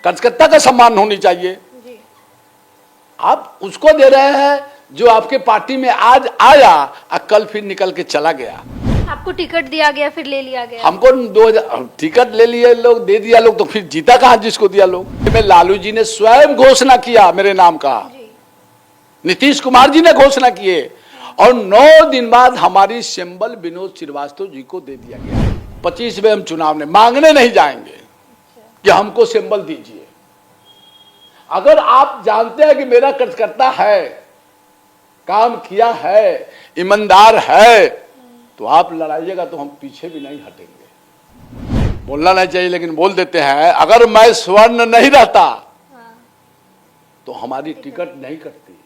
कार्यकर्ता का सम्मान होनी चाहिए। आप उसको दे रहे हैं जो आपके पार्टी में आज आया और कल फिर निकल के चला गया। आपको टिकट दिया गया फिर ले लिया गया। हमको 2000 टिकट ले लिए लोग, दे दिया लोग, तो फिर जीता कहाँ जिसको दिया लोग। में लालू जी ने स्वयं घोषणा किया मेरे नाम का, नीतीश कुमार जी ने घोषणा किए और 9 दिन बाद हमारी सिंबल विनोद श्रीवास्तव जी को दे दिया गया। 25 में हम चुनाव में मांगने नहीं जाएंगे कि हमको सिंबल दीजिए। अगर आप जानते हैं कि मेरा कार्यकर्ता है, काम किया है, ईमानदार है, तो आप लड़ाइएगा तो हम पीछे भी नहीं हटेंगे। बोलना नहीं चाहिए लेकिन बोल देते हैं। अगर मैं स्वर्ण नहीं रहता तो हमारी टिकट नहीं कटती।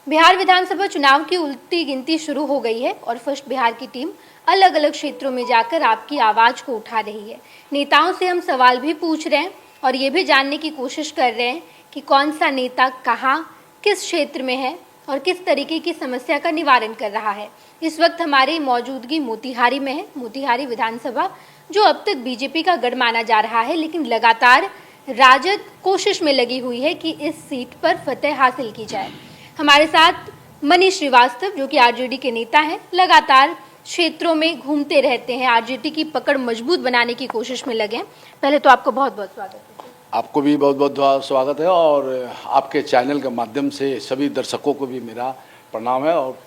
बिहार विधानसभा चुनाव की उल्टी गिनती शुरू हो गई है और फर्स्ट बिहार की टीम अलग अलग क्षेत्रों में जाकर आपकी आवाज को उठा रही है। नेताओं से हम सवाल भी पूछ रहे हैं और ये भी जानने की कोशिश कर रहे हैं कि कौन सा नेता कहाँ, किस क्षेत्र में है और किस तरीके की समस्या का निवारण कर रहा है। इस वक्त हमारी मौजूदगी मोतिहारी में है। मोतिहारी विधानसभा जो अब तक बीजेपी का गढ़ माना जा रहा है, लेकिन लगातार राजद कोशिश में लगी हुई है कि इस सीट पर फतेह हासिल की जाए। हमारे साथ मनीष श्रीवास्तव जो कि आरजेडी के नेता हैं, लगातार क्षेत्रों में घूमते रहते हैं, आरजेडी की पकड़ मजबूत बनाने की कोशिश में लगे हैं। पहले तो आपका बहुत बहुत स्वागत है। आपको भी बहुत बहुत स्वागत है और आपके चैनल के माध्यम से सभी दर्शकों को भी मेरा प्रणाम है और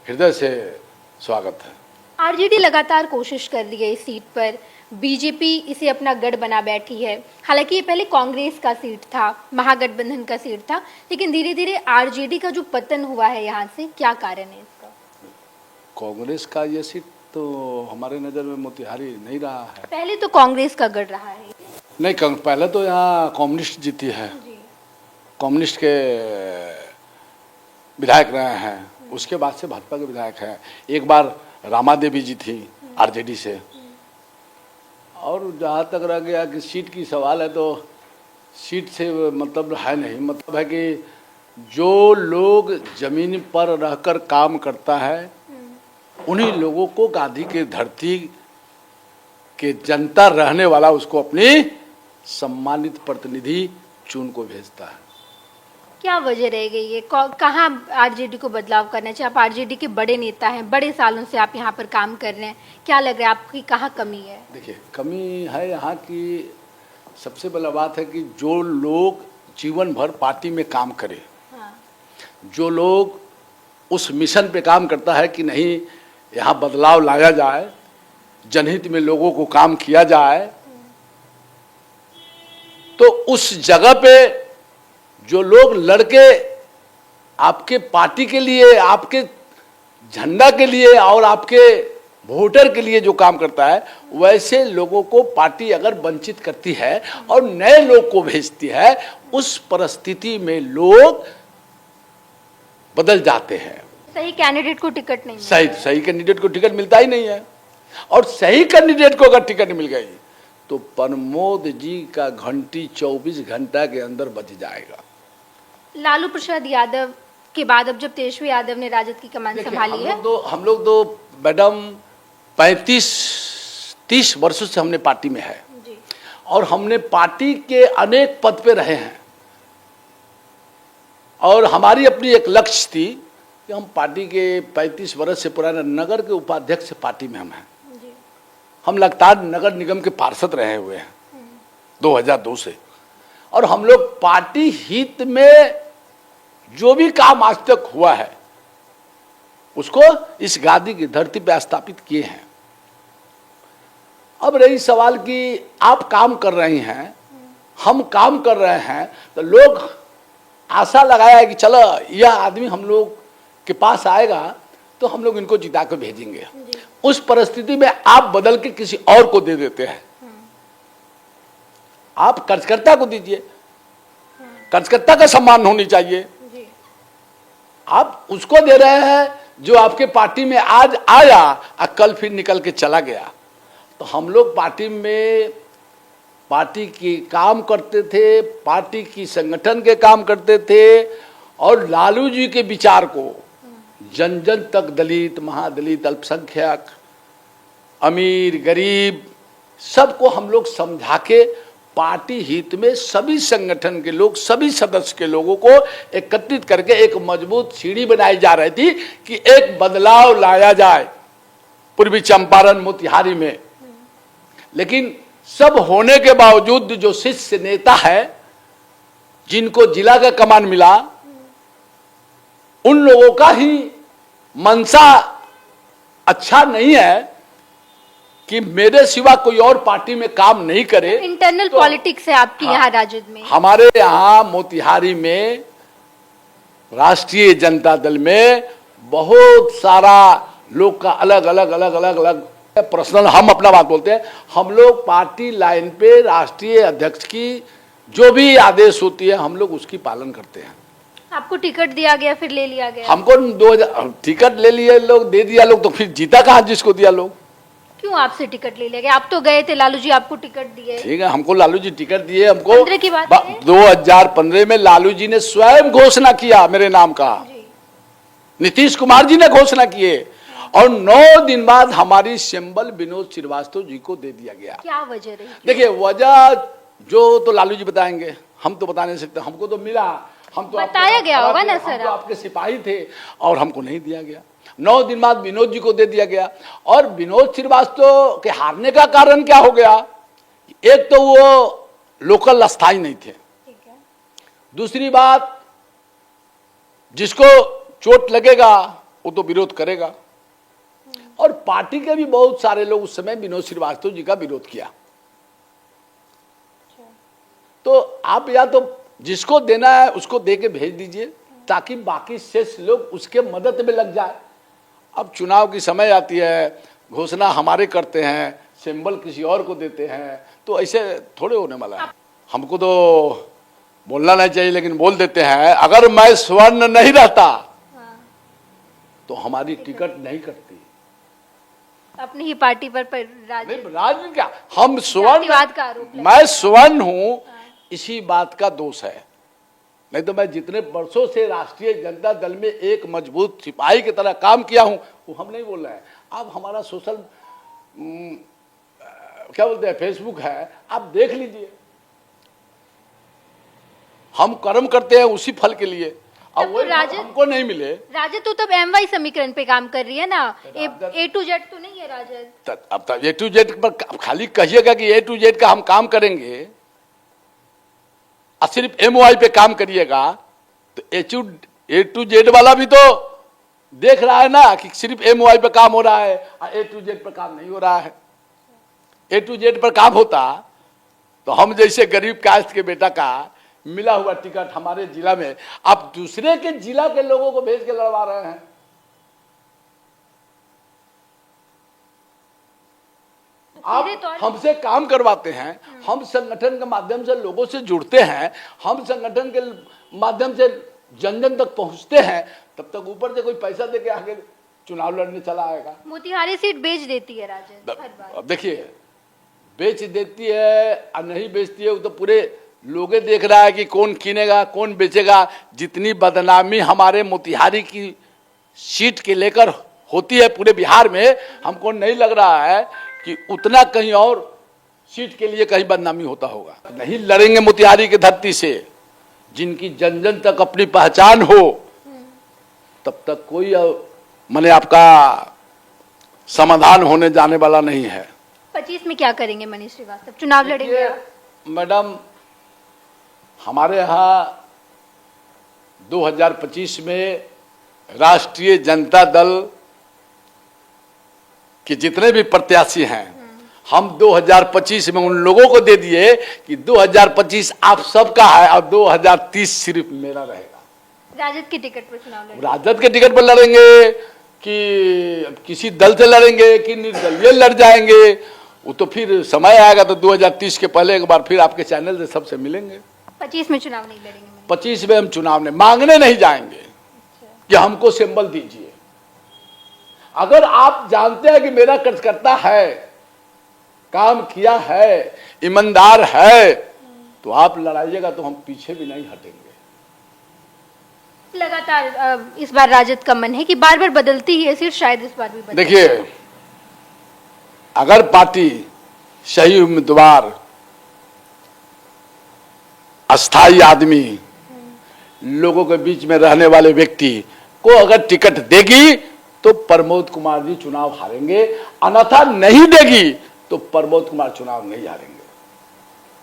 हृदय से स्वागत है। आरजेडी लगातार कोशिश कर रही है इस सीट पर, बीजेपी इसे अपना गढ़ बना बैठी है। हालांकि ये पहले कांग्रेस का सीट था, महागठबंधन का सीट था, लेकिन धीरे धीरे आरजेडी का जो पतन हुआ है यहाँ से, क्या कारण है इसका? कांग्रेस का ये सीट तो हमारे नज़र में मोतिहारी नहीं रहा है। पहले तो कांग्रेस का गढ़ रहा है। नहीं, पहले तो यहाँ कम्युनिस्ट जीती है, कम्युनिस्ट के विधायक रहे हैं, उसके बाद से भाजपा के विधायक हैं। एक बार रामा देवी जी थी आरजेडी से। और जहाँ तक रह गया कि सीट की सवाल है, तो सीट से मतलब है नहीं, मतलब है कि जो लोग जमीन पर रहकर काम करता है उन्हीं लोगों को गांधी के धरती के जनता रहने वाला उसको अपनी सम्मानित प्रतिनिधि चुन को भेजता है। क्या वजह रह गई है? कहाँ आरजेडी को बदलाव करना चाहिए? आप आरजेडी के बड़े नेता हैं, बड़े सालों से आप यहाँ पर काम कर रहे हैं, क्या लग रहा है आपकी कहाँ कमी है? देखिए, कमी है यहाँ की सबसे बड़ा बात है कि जो लोग जीवन भर पार्टी में काम करें, जो लोग उस मिशन पे काम करता है कि नहीं यहाँ बदलाव लाया जाए, जनहित में लोगों को काम किया जाए, तो उस जगह पे जो लोग लड़के आपके पार्टी के लिए, आपके झंडा के लिए और आपके वोटर के लिए जो काम करता है, वैसे लोगों को पार्टी अगर वंचित करती है और नए लोग को भेजती है, उस परिस्थिति में लोग बदल जाते हैं। सही कैंडिडेट को टिकट नहीं, सही कैंडिडेट को टिकट मिलता ही नहीं है। और सही कैंडिडेट को अगर टिकट मिल गई तो प्रमोद जी का घंटी 24 घंटा के अंदर बज जाएगा। लालू प्रसाद यादव के बाद अब जब तेजस्वी यादव ने राजद की कमान संभाली है, हम लोग तो मैडम 35-30 वर्षों से हमने पार्टी में है जी। और हमने पार्टी के अनेक पद पे रहे हैं और हमारी अपनी एक लक्ष्य थी कि हम पार्टी के 35 वर्ष से पुराने नगर के उपाध्यक्ष पार्टी में हम हैं। हम लगातार नगर निगम के पार्षद रहे हुए हैं 2002 से, और हम लोग पार्टी हित में जो भी काम आज तक हुआ है उसको इस गादी की धरती पे स्थापित किए हैं। अब रही सवाल कि आप काम कर रहे हैं, हम काम कर रहे हैं, तो लोग आशा लगाया है कि चलो यह आदमी हम लोग के पास आएगा तो हम लोग इनको जिता कर भेजेंगे। उस परिस्थिति में आप बदल के किसी और को दे देते हैं। आप कार्यकर्ता को दीजिए, कार्यकर्ता का सम्मान होनी चाहिए। आप उसको दे रहे हैं जो आपके पार्टी में आज आया और कल फिर निकल के चला गया। तो हम लोग पार्टी में पार्टी की काम करते थे, पार्टी की संगठन के काम करते थे और लालू जी के विचार को जन जन तक, दलित, महादलित, अल्पसंख्यक, अमीर, गरीब, सबको हम लोग समझा के पार्टी हित में सभी संगठन के लोग, सभी सदस्य के लोगों को एकत्रित करके एक मजबूत सीढ़ी बनाई जा रही थी कि एक बदलाव लाया जाए पूर्वी चंपारण मोतिहारी में। लेकिन सब होने के बावजूद जो शीर्ष नेता है, जिनको जिला का कमान मिला, उन लोगों का ही मंशा अच्छा नहीं है कि मेरे सिवा कोई और पार्टी में काम नहीं करे। इंटरनल पॉलिटिक्स है आपकी यहाँ राजद में। हमारे यहाँ मोतिहारी में राष्ट्रीय जनता दल में बहुत सारा लोग का अलग अलग पर्सनल, हम अपना बात बोलते हैं, हम लोग पार्टी लाइन पे राष्ट्रीय अध्यक्ष की जो भी आदेश होती है हम लोग उसकी पालन करते हैं। आपको टिकट दिया गया, फिर ले लिया गया। हमको 2000 टिकट ले लिए लोग, दे दिया लोग, तो फिर जीता कहाँ जिसको दिया लोग? क्यों आपसे टिकट ले लिया गया? आप तो गए थे, लालू जी आपको टिकट दिए। ठीक है, हमको लालू जी टिकट दिए। हमको 15 की बात है? 2015 में लालू जी ने स्वयं घोषणा किया मेरे नाम का, नीतीश कुमार जी ने घोषणा किए, और 9 दिन बाद हमारी सिंबल विनोद श्रीवास्तव जी को दे दिया गया। क्या वजह रही? देखिए, वजह जो तो लालू जी बताएंगे, हम तो बता नहीं सकते। हमको तो मिला, हम तो बताया गया होगा ना सर, हम तो आपके सिपाही थे और हमको नहीं दिया गया। 9 दिन बाद विनोद जी को दे दिया गया। और विनोद श्रीवास्तव के हारने का कारण क्या हो गया? एक तो वो लोकल अस्थाई नहीं थे, दूसरी बात जिसको चोट लगेगा वो तो विरोध करेगा, और पार्टी के भी बहुत सारे लोग उस समय विनोद श्रीवास्तव जी का विरोध किया। तो आप या तो जिसको देना है उसको दे के भेज दीजिए ताकि बाकी शेष लोग उसके मदद में लग जाए। अब चुनाव की समय आती है, घोषणा हमारे करते हैं, सिंबल किसी और को देते हैं, तो ऐसे थोड़े होने वाला है। हमको तो बोलना नहीं चाहिए लेकिन बोल देते हैं, अगर मैं स्वर्ण नहीं रहता तो हमारी टिकट नहीं कटती। अपनी ही पार्टी पर राजनीति क्या, हम स्वर्ण, का आरोप मैं स्वर्ण हूं, इसी बात का दोष है। नहीं तो मैं जितने वर्षों से राष्ट्रीय जनता दल में एक मजबूत सिपाही की तरह काम किया हूं, वो हम नहीं बोल रहे हैं। आप हमारा सोशल क्या बोलते हैं, फेसबुक है, आप देख लीजिए। हम कर्म करते हैं उसी फल के लिए। अब वो हमको नहीं मिले। राजद तो तब MY समीकरण पे काम कर रही है ना, A to Z तो नहीं है राजद। अब तक A to Z पर खाली कहिएगा कि A to Z का हम काम करेंगे और सिर्फ MOI पे काम करिएगा, तो A to Z वाला भी तो देख रहा है ना कि सिर्फ MOI पे काम हो रहा है और A to Z पर काम नहीं हो रहा है। A to Z पर काम होता तो हम जैसे गरीब कास्ट के बेटा का मिला हुआ टिकट हमारे जिला में, आप दूसरे के जिला के लोगों को भेज के लड़वा रहे हैं। आप हमसे काम करवाते हैं, हम संगठन के माध्यम से लोगों से जुड़ते हैं, हम संगठन के माध्यम से जन जन तक पहुंचते हैं, तब तक ऊपर से कोई पैसा देके आगे चुनाव लड़ने चला आएगा। मोतिहारी सीट बेच देती है राजद हर बार। अब देखिए, बेच देती है और नहीं बेचती है वो तो पूरे लोगे देख रहा है कि कौन किनेगा कौन बेचेगा। जितनी बदनामी हमारे मोतिहारी की सीट के लेकर होती है पूरे बिहार में, हमको नहीं लग रहा है कि उतना कहीं और सीट के लिए कहीं बदनामी होता होगा। नहीं लड़ेंगे मोतिहारी की धरती से, जिनकी जन जन तक अपनी पहचान हो, तब तक कोई माने आपका समाधान होने जाने वाला नहीं है। 25 में क्या करेंगे मनीष श्रीवास्तव? चुनाव लड़ेंगे मैडम? हमारे यहाँ 2025 में राष्ट्रीय जनता दल के जितने भी प्रत्याशी हैं, हम 2025 में उन लोगों को दे दिए कि 2025 आप सबका है और 2030 सिर्फ मेरा रहेगा। राजद के टिकट पर चुनाव लड़ेंगे? राजद के टिकट पर लड़ेंगे कि किसी दल से लड़ेंगे कि निर्दलीय लड़ जाएंगे, वो तो फिर समय आएगा तो 2030 के पहले एक बार फिर आपके चैनल से सबसे मिलेंगे। 25 में चुनाव नहीं लड़ेंगे? 25 में हम चुनाव नहीं मांगने नहीं जाएंगे कि हमको सिंबल दीजिए। अगर आप जानते हैं कि मेरा कार्यकर्ता है, काम किया है, ईमानदार है, तो आप लड़ाइएगा, तो हम पीछे भी नहीं हटेंगे। लगातार इस बार राजद का मन है कि बार बार बदलती ही है, सिर्फ शायद इस बार भी बदले। देखिए, अगर पार्टी सही उम्मीदवार अस्थाई आदमी, लोगों के बीच में रहने वाले व्यक्ति को अगर टिकट देगी तो प्रमोद कुमार जी चुनाव हारेंगे, अन्यथा नहीं देगी तो प्रमोद कुमार चुनाव नहीं हारेंगे।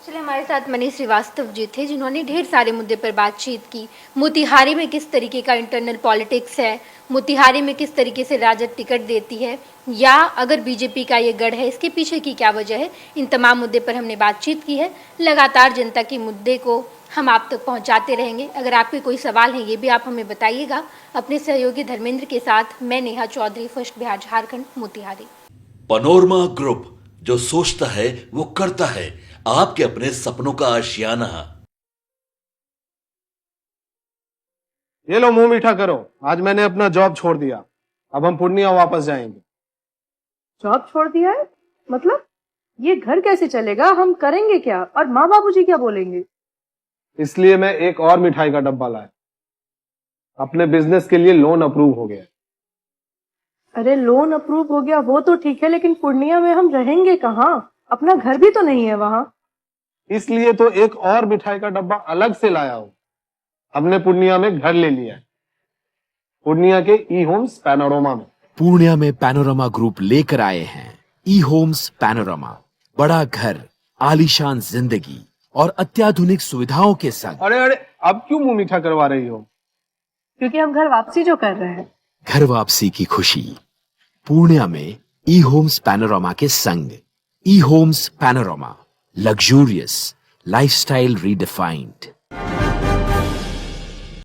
चलिए, हमारे साथ मनीष श्रीवास्तव जी थे जिन्होंने ढेर सारे मुद्दे पर बातचीत की। मोतिहारी में किस तरीके का इंटरनल पॉलिटिक्स है, मोतिहारी में किस तरीके से राजद टिकट देती है, या अगर बीजेपी का ये गढ़ है इसके पीछे की क्या वजह है, इन तमाम मुद्दे पर हमने बातचीत की है। लगातार जनता के मुद्दे को हम आप तक पहुंचाते रहेंगे। अगर आपके कोई सवाल हैं ये भी आप हमें बताइएगा। अपने सहयोगी धर्मेंद्र के साथ मैं Neha Chaudhary, first Bihar Jharkhand, Motihari. Panorama group, जो सोचता है वो करता है, आपके अपने सपनों का आशियाना। ये लो मुंह मीठा करो, आज मैंने अपना जॉब छोड़ दिया, अब हम पूर्णिया वापस जाएंगे। जॉब छोड़ दिया है? मतलब ये घर कैसे चलेगा, हम करेंगे क्या, और माँ बाबूजी क्या बोलेंगे? इसलिए मैं एक और मिठाई का डब्बा लाया, अपने बिजनेस के लिए लोन अप्रूव हो गया। अरे लोन अप्रूव हो गया वो तो ठीक है, लेकिन पूर्णिया में हम रहेंगे कहाँ? अपना घर भी तो नहीं है वहाँ। इसलिए तो एक और मिठाई का डब्बा अलग से लाया हूं। हमने पूर्णिया में घर ले लिया है, पूर्णिया के ई होम्स पैनोरमा में। पूर्णिया में पैनोरमा ग्रुप लेकर आए हैं ई होम्स पैनोरमा। बड़ा घर, आलीशान जिंदगी और अत्याधुनिक सुविधाओं के संग। अरे अरे, अब क्यों मुंह मीठा करवा रही हो? क्योंकि हम घर वापसी जो कर रहे हैं। घर वापसी की खुशी पूर्णिया में ई होम्स पैनोरमा के संग। E homes panorama, luxurious lifestyle redefined.